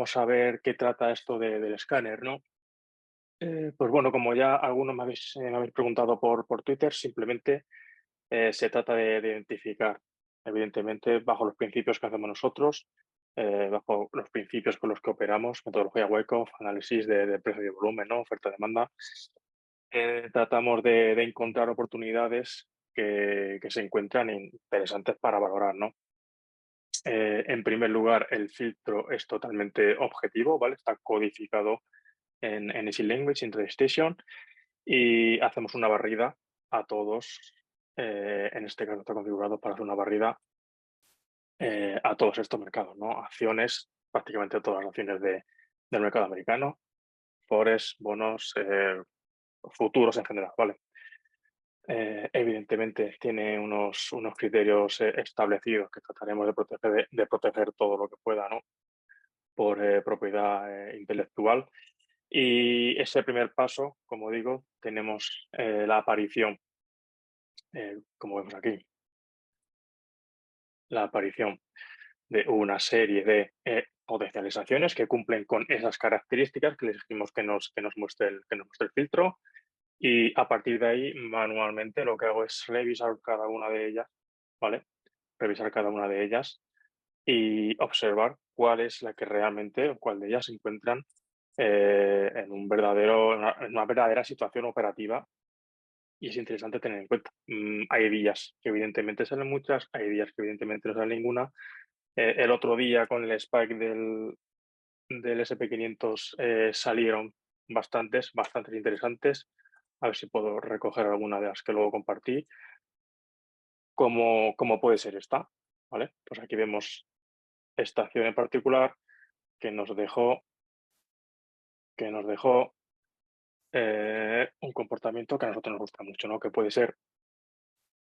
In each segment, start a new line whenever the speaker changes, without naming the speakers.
vamos a ver qué trata esto del escáner, ¿no? Pues bueno, como ya algunos me habéis preguntado por Twitter, simplemente se trata de identificar, evidentemente, bajo los principios que hacemos nosotros, bajo los principios con los que operamos, metodología Wyckoff, análisis de precio y volumen, ¿no? Oferta-demanda. Tratamos de encontrar oportunidades que se encuentran interesantes para valorar, ¿no? En primer lugar, el filtro es totalmente objetivo, ¿vale? Está codificado en Easy Language, en Station, y hacemos una barrida a todos. En este caso está configurado para hacer una barrida a todos estos mercados, ¿no? Acciones, prácticamente todas las acciones del mercado americano, forex, bonos, futuros en general, ¿vale? Evidentemente tiene unos criterios establecidos que trataremos de proteger todo lo que pueda, ¿no? Por propiedad intelectual. Y ese primer paso, como digo, tenemos la aparición, como vemos aquí, la aparición de una serie de potencializaciones que cumplen con esas características que les dijimos que nos muestre el filtro. Y a partir de ahí, manualmente, lo que hago es revisar cada una de ellas, ¿vale? Revisar cada una de ellas y observar cuál es la que realmente, o cuál de ellas se encuentran en una verdadera situación operativa, y es interesante tener en cuenta. Hay días que evidentemente salen muchas, hay días que evidentemente no sale ninguna. El otro día con el spike del SP500 salieron bastantes interesantes. A ver si puedo recoger alguna de las que luego compartí. Como puede ser esta, ¿vale? Pues aquí vemos esta acción en particular que nos dejó un comportamiento que a nosotros nos gusta mucho, ¿no? Que puede ser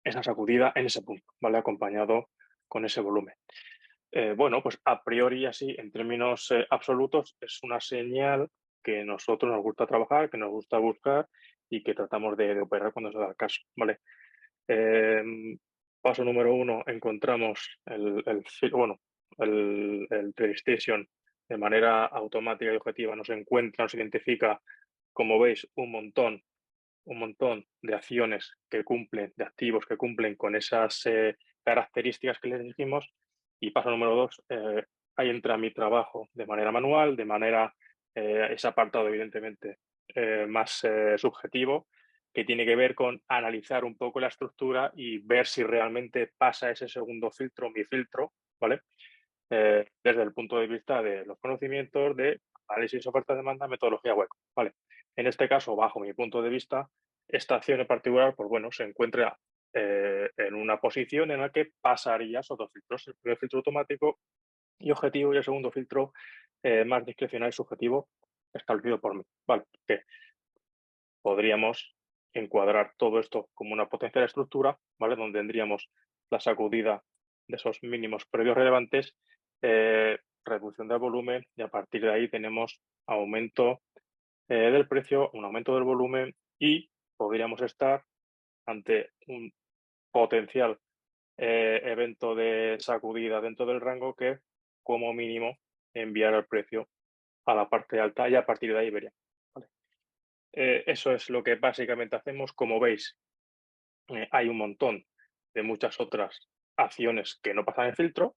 esa sacudida en ese punto, ¿vale? Acompañado con ese volumen. Bueno, pues a priori así, en términos absolutos, es una señal que nosotros nos gusta trabajar, que nos gusta buscar y que tratamos de operar cuando se da el caso, ¿vale? Paso número uno, encontramos el PlayStation de manera automática y objetiva, nos identifica, como veis, un montón de acciones que cumplen, de activos que cumplen con esas características que les dijimos. Y paso número dos, ahí entra mi trabajo de manera manual, ese apartado evidentemente más subjetivo, que tiene que ver con analizar un poco la estructura y ver si realmente pasa ese segundo filtro, mi filtro, ¿vale? Desde el punto de vista de los conocimientos de análisis, oferta, demanda, metodología web, ¿vale? En este caso, bajo mi punto de vista, esta acción en particular, pues bueno, se encuentra en una posición en la que pasaría esos dos filtros, el primer filtro automático y objetivo, y el segundo filtro más discrecional y subjetivo establecido por mí, ¿vale? Que podríamos encuadrar todo esto como una potencial estructura, ¿vale? Donde tendríamos la sacudida de esos mínimos previos relevantes, reducción del volumen, y a partir de ahí tenemos aumento del precio, un aumento del volumen, y podríamos estar ante un potencial evento de sacudida dentro del rango que, como mínimo, enviar el precio a la parte alta, y a partir de ahí veríamos. ¿Vale? Eso es lo que básicamente hacemos. Como veis, hay un montón de muchas otras acciones que no pasan el filtro.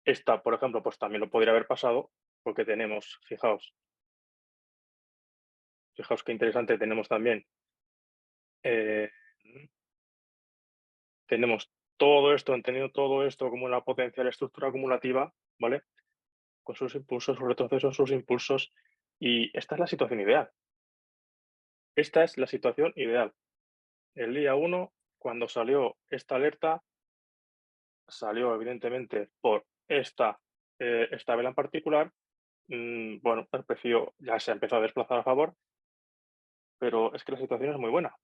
Esta, por ejemplo, pues también lo podría haber pasado, porque tenemos, fijaos qué interesante, tenemos también, eh, tenemos todo esto, entendido todo esto como una potencial estructura acumulativa, ¿vale? Con sus impulsos, sus retrocesos, sus impulsos, y esta es la situación ideal. Esta es la situación ideal. El día uno, cuando salió esta alerta, salió evidentemente por esta vela en particular. Bueno, el precio ya se ha empezado a desplazar a favor, pero es que la situación es muy buena,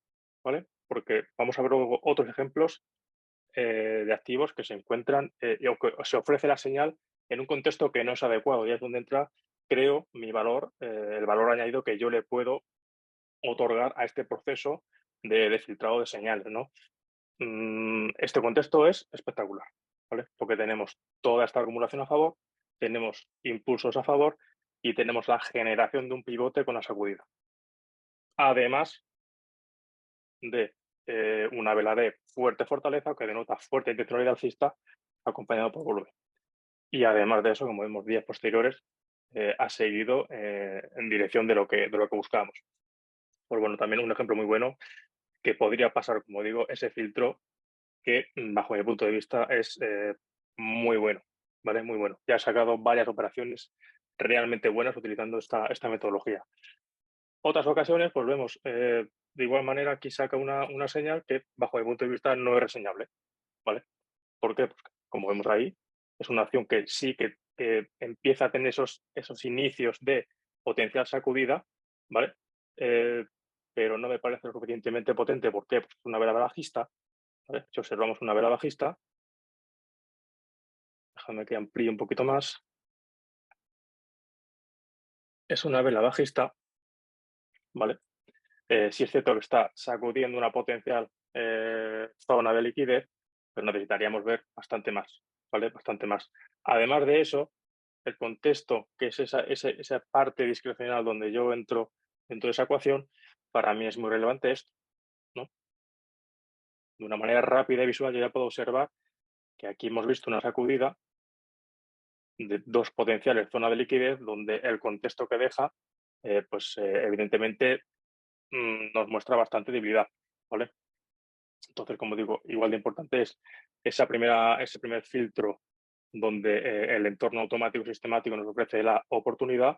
¿vale? Porque vamos a ver luego otros ejemplos de activos que se encuentran y que se ofrece la señal en un contexto que no es adecuado, y es donde entra, creo, mi valor, el valor añadido que yo le puedo otorgar a este proceso de filtrado de señales, ¿no? Este contexto es espectacular, ¿vale? Porque tenemos toda esta acumulación a favor, tenemos impulsos a favor y tenemos la generación de un pivote con la sacudida. Además de una vela de fuerte fortaleza que denota fuerte intencionalidad alcista acompañado por volumen. Y además de eso, como vemos días posteriores, ha seguido en dirección de lo que buscábamos. Pues bueno, también un ejemplo muy bueno que podría pasar, como digo, ese filtro que, bajo mi punto de vista, es muy bueno, ¿vale? Muy bueno. Ya he sacado varias operaciones realmente buenas utilizando esta metodología. Otras ocasiones, pues vemos, de igual manera, aquí saca una señal que, bajo mi punto de vista, no es reseñable, ¿vale? ¿Por qué? Pues, como vemos ahí, es una acción que sí que empieza a tener esos inicios de potencial sacudida, ¿vale? Eh, pero no me parece lo suficientemente potente. ¿Por qué? Pues es una vela bajista, ¿vale? Si observamos una vela bajista, déjame que amplíe un poquito más. Es una vela bajista, ¿vale? Sí es cierto que está sacudiendo una potencial zona de liquidez, pero necesitaríamos ver bastante más, ¿vale? Bastante más. Además de eso, el contexto, que es esa parte discrecional donde yo entro dentro de esa ecuación, para mí es muy relevante esto, ¿no? De una manera rápida y visual yo ya puedo observar que aquí hemos visto una sacudida de dos potenciales zonas de liquidez donde el contexto que deja, evidentemente nos muestra bastante debilidad, ¿vale? Entonces, como digo, igual de importante es ese primer filtro donde el entorno automático sistemático nos ofrece la oportunidad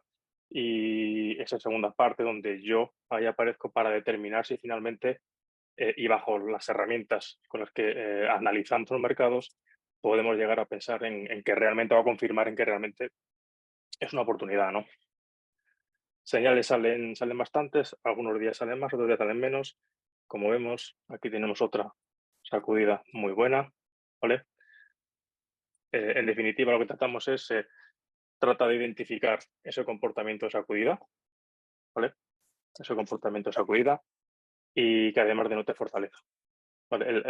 y esa segunda parte donde yo ahí aparezco para determinar si finalmente y bajo las herramientas con las que analizamos los mercados podemos llegar a pensar en que realmente o a confirmar en que realmente es una oportunidad, ¿no? Señales salen bastantes, algunos días salen más, otros días salen menos. Como vemos, aquí tenemos otra sacudida muy buena, ¿vale? En definitiva, lo que tratamos es, trata de identificar ese comportamiento de sacudida, ¿vale? Ese comportamiento de sacudida y que además denote fortaleza, ¿vale?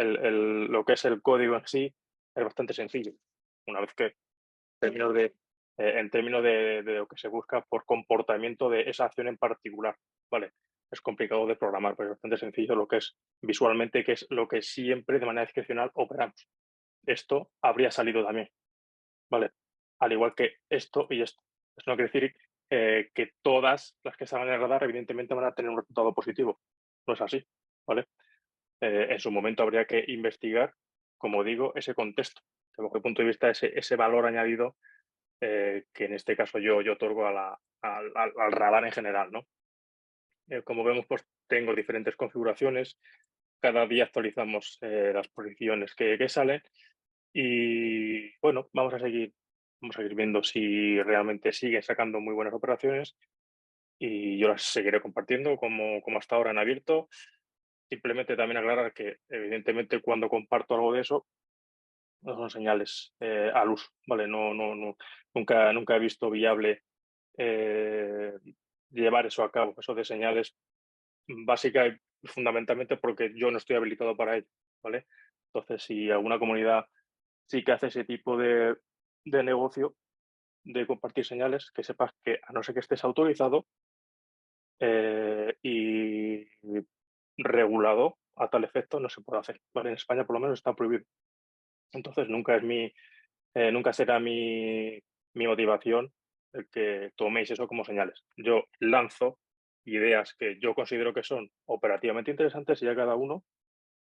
Lo que es el código en sí es bastante sencillo. Una vez que en términos de lo que se busca por comportamiento de esa acción en particular, ¿vale? Es complicado de programar, pero es bastante sencillo lo que es visualmente, que es lo que siempre de manera discrecional operamos. Esto habría salido también, ¿vale? Al igual que esto y esto. Eso no quiere decir que todas las que salgan en el radar evidentemente van a tener un resultado positivo. No es así, ¿vale? En su momento habría que investigar, como digo, ese contexto, desde mi punto de vista, ese valor añadido que en este caso yo otorgo al radar en general, ¿no? Como vemos, pues tengo diferentes configuraciones, cada día actualizamos las posiciones que salen y bueno, vamos a seguir viendo si realmente siguen sacando muy buenas operaciones y yo las seguiré compartiendo como hasta ahora en abierto. Simplemente también aclarar que evidentemente cuando comparto algo de eso no son señales al uso, ¿vale? Nunca he visto viable eh, llevar eso a cabo, eso de señales básica y fundamentalmente porque yo no estoy habilitado para ello, ¿vale? Entonces, si alguna comunidad sí que hace ese tipo de negocio de compartir señales, que sepas que a no ser que estés autorizado y regulado a tal efecto, no se puede hacer, ¿vale? En España por lo menos está prohibido. Entonces, nunca será mi motivación el que toméis eso como señales. Yo lanzo ideas que yo considero que son operativamente interesantes y ya cada uno,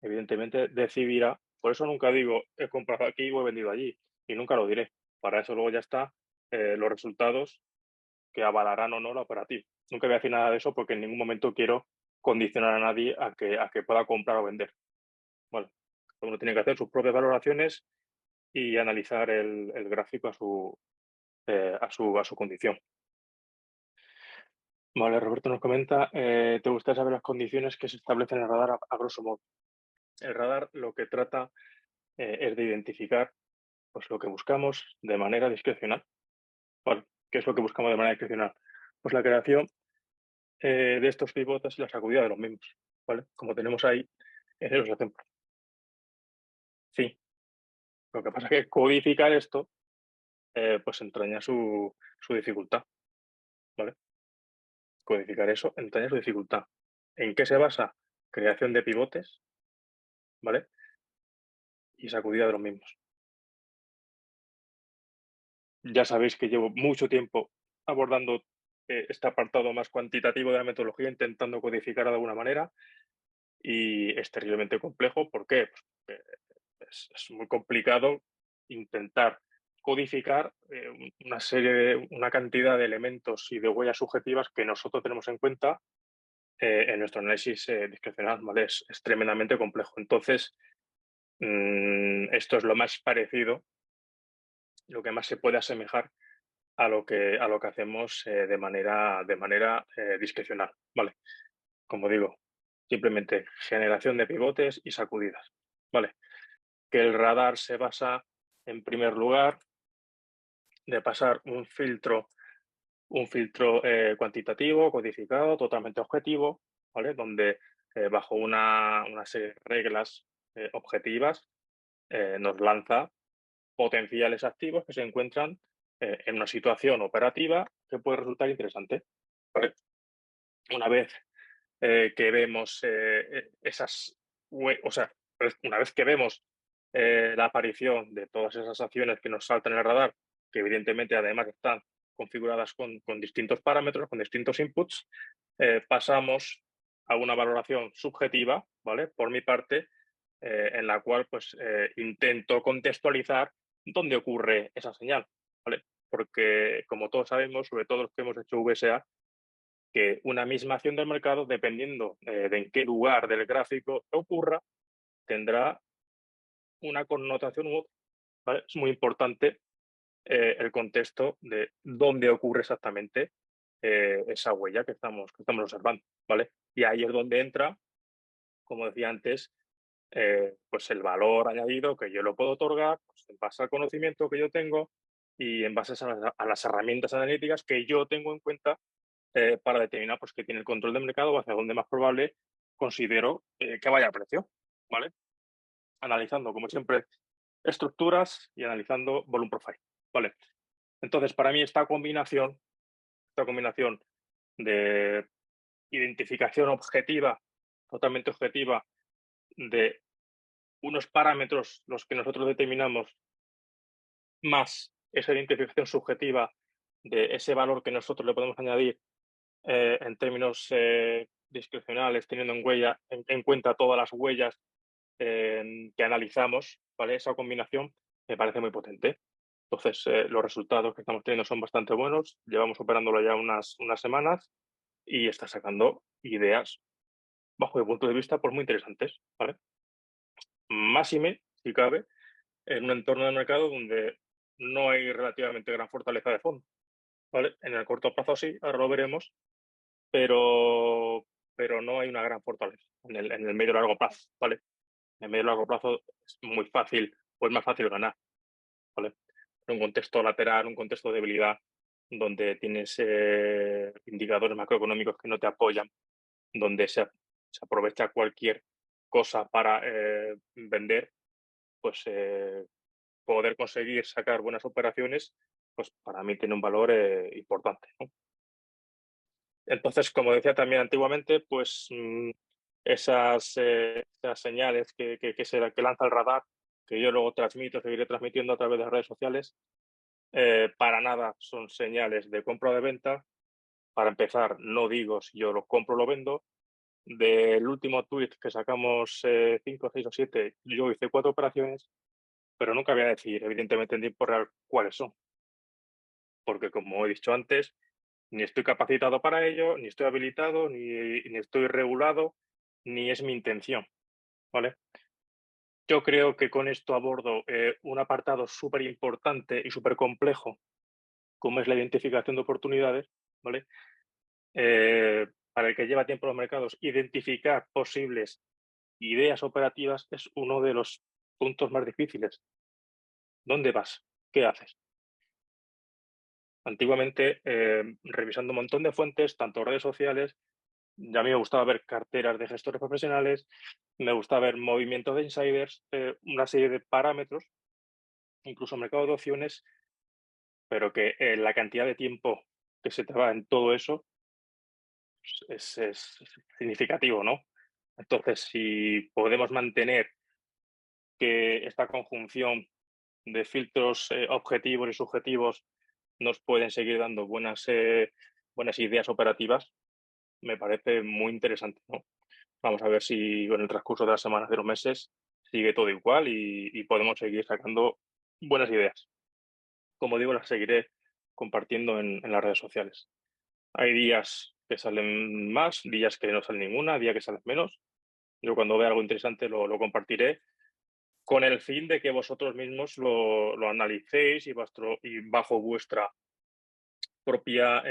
evidentemente, decidirá. Por eso nunca digo, he comprado aquí o he vendido allí, y nunca lo diré. Para eso luego ya está los resultados que avalarán o no la operativa. Nunca voy a decir nada de eso porque en ningún momento quiero condicionar a nadie a que pueda comprar o vender. Bueno, uno tiene que hacer sus propias valoraciones y analizar el gráfico a su condición. Vale, Roberto nos comenta, ¿te gustaría saber las condiciones que se establecen en el radar a grosso modo? El radar lo que trata es de identificar pues, lo que buscamos de manera discrecional. ¿Vale? ¿Qué es lo que buscamos de manera discrecional? Pues la creación de estos pivotes y la sacudida de los mismos, ¿vale? Como tenemos ahí en esos ejemplos. Sí, lo que pasa es que codificar esto pues entraña su dificultad, ¿vale? Codificar eso entraña su dificultad. ¿En qué se basa? Creación de pivotes, ¿vale? Y sacudida de los mismos. Ya sabéis que llevo mucho tiempo abordando este apartado más cuantitativo de la metodología, intentando codificar de alguna manera, y es terriblemente complejo. ¿Por qué? Pues porque es muy complicado intentar codificar una cantidad de elementos y de huellas subjetivas que nosotros tenemos en cuenta en nuestro análisis discrecional, ¿vale? Es tremendamente complejo. Entonces, esto es lo más parecido, lo que más se puede asemejar a lo que hacemos de manera discrecional, ¿vale? Como digo, simplemente generación de pivotes y sacudidas, ¿vale? Que el radar se basa, en primer lugar, de pasar un filtro cuantitativo, codificado, totalmente objetivo, ¿vale? Donde bajo una serie de reglas objetivas nos lanza potenciales activos que se encuentran en una situación operativa que puede resultar interesante, ¿vale? Una vez que vemos o sea, una vez que vemos la aparición de todas esas acciones que nos saltan en el radar, que evidentemente además están configuradas con distintos parámetros, con distintos inputs, pasamos a una valoración subjetiva, ¿vale? Por mi parte, en la cual pues intento contextualizar dónde ocurre esa señal, ¿vale? Porque como todos sabemos, sobre todo los que hemos hecho VSA, que una misma acción del mercado, dependiendo de en qué lugar del gráfico ocurra, tendrá una connotación u otra, ¿vale? Es muy importante el contexto de dónde ocurre exactamente esa huella que estamos observando, ¿vale? Y ahí es donde entra, como decía antes, pues el valor añadido que yo lo puedo otorgar pues, en base al conocimiento que yo tengo y en base a las herramientas analíticas que yo tengo en cuenta para determinar pues, que tiene el control del mercado o hacia dónde más probable considero que vaya el precio, ¿vale? Analizando, como siempre, estructuras y analizando volume profile, ¿vale? Entonces, para mí esta combinación de identificación objetiva, totalmente objetiva, de unos parámetros los que nosotros determinamos, más esa identificación subjetiva de ese valor que nosotros le podemos añadir en términos discrecionales, teniendo en cuenta todas las huellas que analizamos, ¿vale? Esa combinación me parece muy potente. Entonces, los resultados que estamos teniendo son bastante buenos. Llevamos operándolo ya unas semanas y está sacando ideas, bajo mi punto de vista, pues muy interesantes, ¿vale? Máxime, si cabe, en un entorno de mercado donde no hay relativamente gran fortaleza de fondo, ¿vale? En el corto plazo sí, ahora lo veremos, pero, pero no hay una gran fortaleza en el medio y largo plazo, ¿vale? En el medio y largo plazo es muy fácil, o es más fácil ganar, ¿vale? En un contexto lateral, un contexto de debilidad, donde tienes indicadores macroeconómicos que no te apoyan, donde se aprovecha cualquier cosa para vender, pues poder conseguir sacar buenas operaciones, pues para mí tiene un valor importante, ¿no? Entonces, como decía también antiguamente, pues esas señales que lanza el radar, que yo luego transmito, seguiré transmitiendo a través de las redes sociales, para nada son señales de compra o de venta. Para empezar, no digo si yo lo compro o lo vendo. Del último tweet que sacamos 5, 6 o 7, yo hice 4 operaciones, pero nunca voy a decir, evidentemente, en tiempo real cuáles son, porque como he dicho antes, ni estoy capacitado para ello, ni estoy habilitado, ni estoy regulado, ni es mi intención, ¿vale? Yo creo que con esto abordo un apartado súper importante y súper complejo, como es la identificación de oportunidades, ¿vale? Para el que lleva tiempo en los mercados, identificar posibles ideas operativas es uno de los puntos más difíciles. ¿Dónde vas? ¿Qué haces? Antiguamente, revisando un montón de fuentes, tanto redes sociales, ya a mí me gustaba ver carteras de gestores profesionales, me gustaba ver movimientos de insiders, una serie de parámetros, incluso mercado de opciones, pero que la cantidad de tiempo que se te va en todo eso es significativo, ¿no? Entonces, si podemos mantener que esta conjunción de filtros objetivos y subjetivos nos pueden seguir dando buenas ideas operativas, me parece muy interesante, ¿no? Vamos a ver si en el transcurso de las semanas, de los meses, sigue todo igual y podemos seguir sacando buenas ideas. Como digo, las seguiré compartiendo en las redes sociales. Hay días que salen más, días que no salen ninguna, días que salen menos. Yo cuando vea algo interesante lo compartiré con el fin de que vosotros mismos lo analicéis y bajo vuestra propia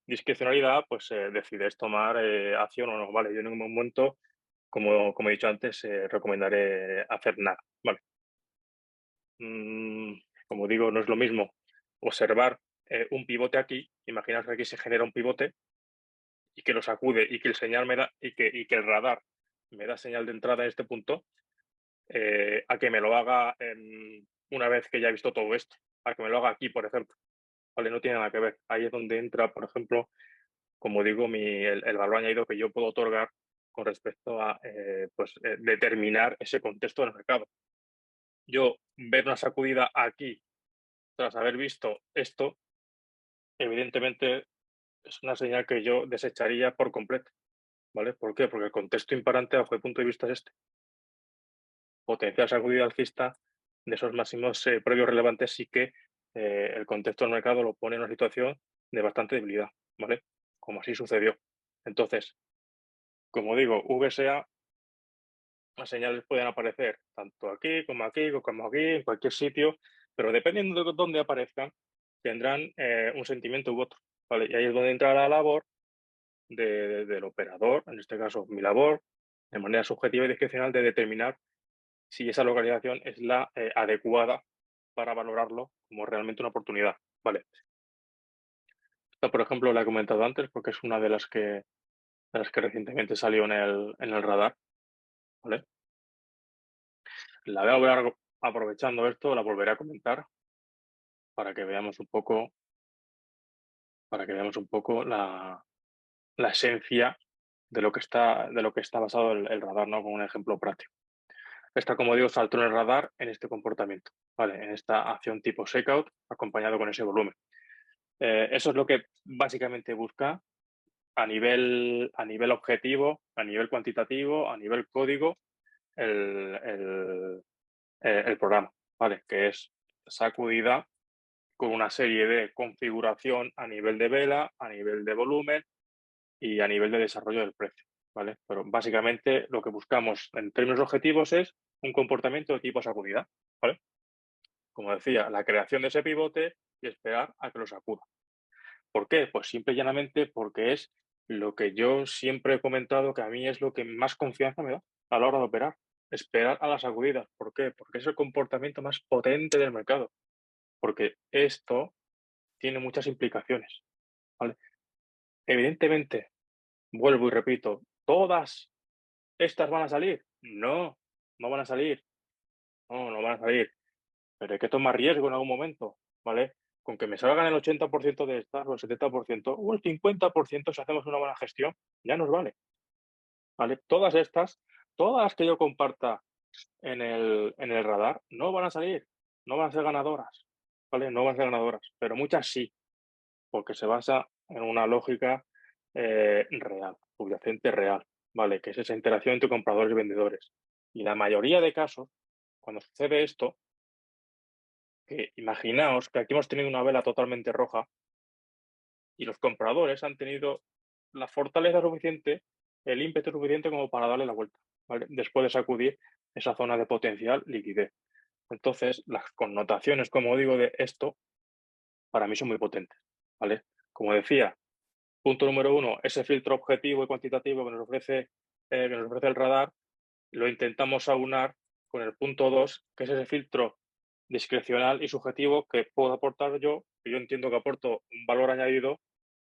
discrecionalidad, pues decidéis tomar acción o no. Vale, yo en ningún momento, como he dicho antes, recomendaré hacer nada. Vale. Como digo, no es lo mismo observar un pivote aquí, imaginaos que aquí se genera un pivote y que lo sacude y que el señal me da y que el radar me da señal de entrada en este punto, a que me lo haga una vez que ya he visto todo esto, a que me lo haga aquí, por ejemplo. Vale, no tiene nada que ver. Ahí es donde entra, por ejemplo, como digo, el valor añadido que yo puedo otorgar con respecto a determinar ese contexto del mercado. Yo ver una sacudida aquí tras haber visto esto, evidentemente es una señal que yo desecharía por completo. ¿Vale? ¿Por qué? Porque el contexto imparante bajo el punto de vista es este. Potencial sacudida alcista de esos máximos previos relevantes sí que el contexto del mercado lo pone en una situación de bastante debilidad, ¿vale? Como así sucedió. Entonces, como digo, VSA, las señales pueden aparecer tanto aquí, como en cualquier sitio, pero dependiendo de dónde aparezcan, tendrán un sentimiento u otro, ¿vale? Y ahí es donde entra la labor del operador, en este caso mi labor, de manera subjetiva y discrecional, de determinar si esa localización es la adecuada para valorarlo como realmente una oportunidad. Vale. Esta, por ejemplo, la he comentado antes porque es una de las que recientemente salió en el radar. ¿Vale? La voy a volver aprovechando esto, la volveré a comentar para que veamos un poco, la esencia de lo que está basado el radar, ¿no? Con un ejemplo práctico. Esta, como digo, saltó en el radar en este comportamiento, ¿vale? En esta acción tipo shakeout acompañado con ese volumen. Eso es lo que básicamente busca a nivel objetivo, a nivel cuantitativo, a nivel código, el programa, ¿vale? Que es sacudida con una serie de configuración a nivel de vela, a nivel de volumen y a nivel de desarrollo del precio, ¿vale? Pero básicamente lo que buscamos en términos objetivos es un comportamiento de tipo sacudida, ¿vale? Como decía, la creación de ese pivote y esperar a que lo sacuda. ¿Por qué? Pues simple y llanamente porque es lo que yo siempre he comentado que a mí es lo que más confianza me da a la hora de operar. Esperar a las sacudidas. ¿Por qué? Porque es el comportamiento más potente del mercado. Porque esto tiene muchas implicaciones, ¿vale? Evidentemente, vuelvo y repito, ¿todas estas van a salir? No, no van a salir. No, no van a salir. Pero hay que tomar riesgo en algún momento, ¿vale? Con que me salgan el 80% de estas, o el 70%, o el 50% si hacemos una buena gestión, ya nos vale, ¿vale? Todas las que yo comparta en el radar, no van a salir, no van a ser ganadoras, ¿vale? No van a ser ganadoras, pero muchas sí, porque se basa en una lógica real, subyacente real, ¿vale? Que es esa interacción entre compradores y vendedores. Y la mayoría de casos, cuando sucede esto, que imaginaos que aquí hemos tenido una vela totalmente roja y los compradores han tenido la fortaleza suficiente, el ímpetu suficiente como para darle la vuelta, ¿vale? Después de sacudir esa zona de potencial liquidez. Entonces, las connotaciones, como digo, de esto, para mí son muy potentes, ¿vale? Como decía, punto número uno, ese filtro objetivo y cuantitativo que nos ofrece el radar, lo intentamos aunar con el punto 2, que es ese filtro discrecional y subjetivo que puedo aportar yo, que yo entiendo que aporto un valor añadido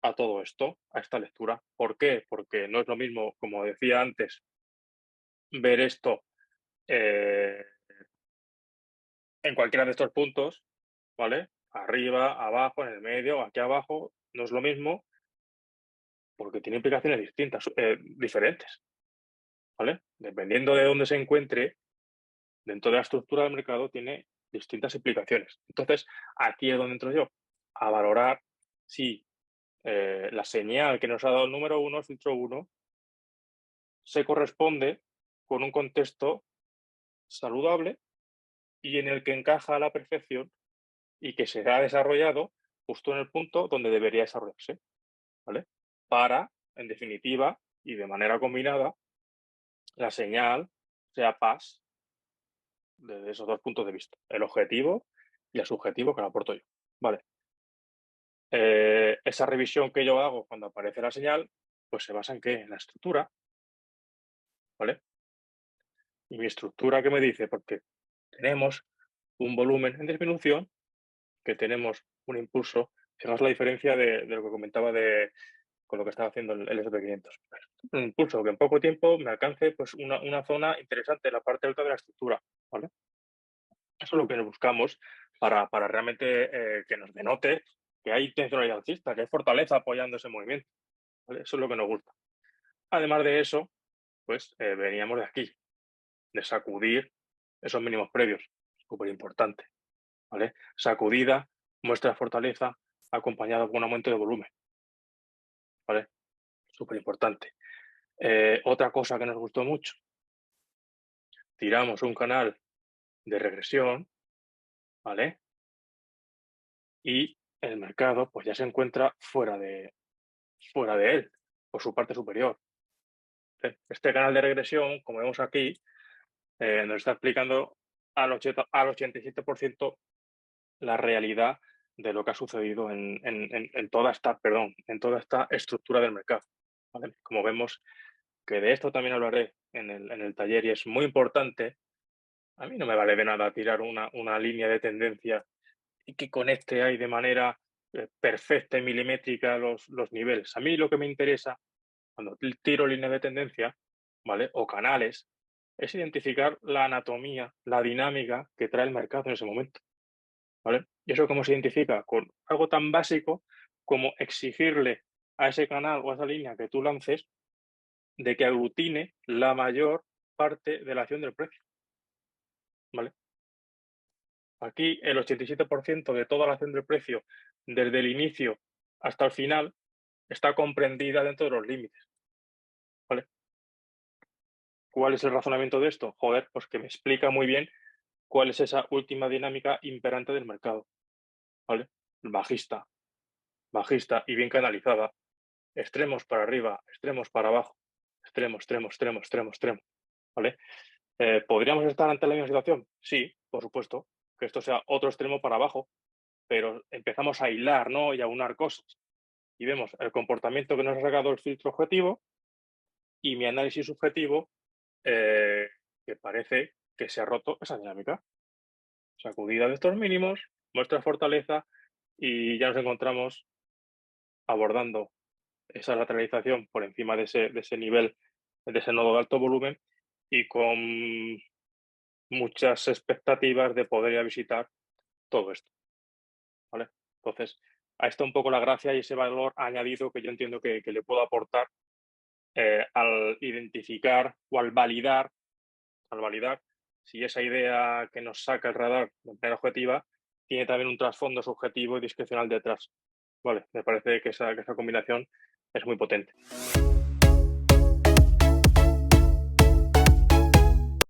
a todo esto, a esta lectura. ¿Por qué? Porque no es lo mismo, como decía antes, ver esto en cualquiera de estos puntos, ¿vale? arriba, abajo, en el medio, aquí abajo, no es lo mismo porque tiene implicaciones distintas, diferentes, ¿vale? Dependiendo de dónde se encuentre, dentro de la estructura del mercado tiene distintas implicaciones. Entonces, aquí es donde entro yo, a valorar si la señal que nos ha dado el número uno, el filtro uno, se corresponde con un contexto saludable y en el que encaja a la perfección y que se ha desarrollado justo en el punto donde debería desarrollarse, ¿vale? Para, en definitiva, y de manera combinada, la señal sea paz desde esos dos puntos de vista, el objetivo y el subjetivo que le aporto yo, ¿vale? Esa revisión que yo hago cuando aparece la señal, pues se basa en qué, en la estructura, ¿vale? Y mi estructura, ¿qué me dice? Porque tenemos un volumen en disminución, que tenemos un impulso. Fijaos la diferencia de lo que comentaba con lo que estaba haciendo el SP500. Un impulso que en poco tiempo me alcance pues, una zona interesante en la parte alta de la estructura, ¿vale? Eso es lo que buscamos para realmente que nos denote que hay intencionalidad alcista, que hay fortaleza apoyando ese movimiento, ¿vale? Eso es lo que nos gusta. Además de eso, pues veníamos de aquí, de sacudir esos mínimos previos, súper importante, ¿vale? Sacudida, muestra de fortaleza, acompañado con un aumento de volumen, ¿vale? Súper importante. Otra cosa que nos gustó mucho, tiramos un canal de regresión, ¿vale? Y el mercado pues ya se encuentra fuera de él, por su parte superior. Este canal de regresión, como vemos aquí, nos está explicando al 87% la realidad de lo que ha sucedido en toda esta, perdón, en toda esta estructura del mercado, ¿vale? Como vemos, que de esto también hablaré en el taller y es muy importante. A mí no me vale de nada tirar una línea de tendencia y que conecte ahí de manera perfecta y milimétrica los niveles. A mí lo que me interesa cuando tiro líneas de tendencia, ¿vale? O canales, es identificar la anatomía, la dinámica que trae el mercado en ese momento, ¿vale? ¿Y eso cómo se identifica? Con algo tan básico como exigirle a ese canal o a esa línea que tú lances de que aglutine la mayor parte de la acción del precio, ¿vale? Aquí el 87% de toda la acción del precio, desde el inicio hasta el final, está comprendida dentro de los límites, ¿vale? ¿Cuál es el razonamiento de esto? Joder, pues que me explica muy bien cuál es esa última dinámica imperante del mercado, ¿vale? Bajista, bajista y bien canalizada, extremos para arriba, extremos para abajo, extremo, extremo, extremo, extremo, extremo, ¿vale? ¿Podríamos estar ante la misma situación? Sí, por supuesto, que esto sea otro extremo para abajo, pero empezamos a hilar, ¿no? Y a unar cosas. Y vemos el comportamiento que nos ha sacado el filtro objetivo y mi análisis subjetivo, que parece que se ha roto esa dinámica. Sacudida de estos mínimos, muestra fortaleza y ya nos encontramos abordando esa lateralización por encima de ese nivel, de ese nodo de alto volumen y con muchas expectativas de poder ir a visitar todo esto, ¿vale? Entonces, ahí está un poco la gracia y ese valor añadido que yo entiendo que le puedo aportar al identificar o al validar si esa idea que nos saca el radar de manera objetiva tiene también un trasfondo subjetivo y discrecional detrás. Vale, me parece que esa combinación es muy potente.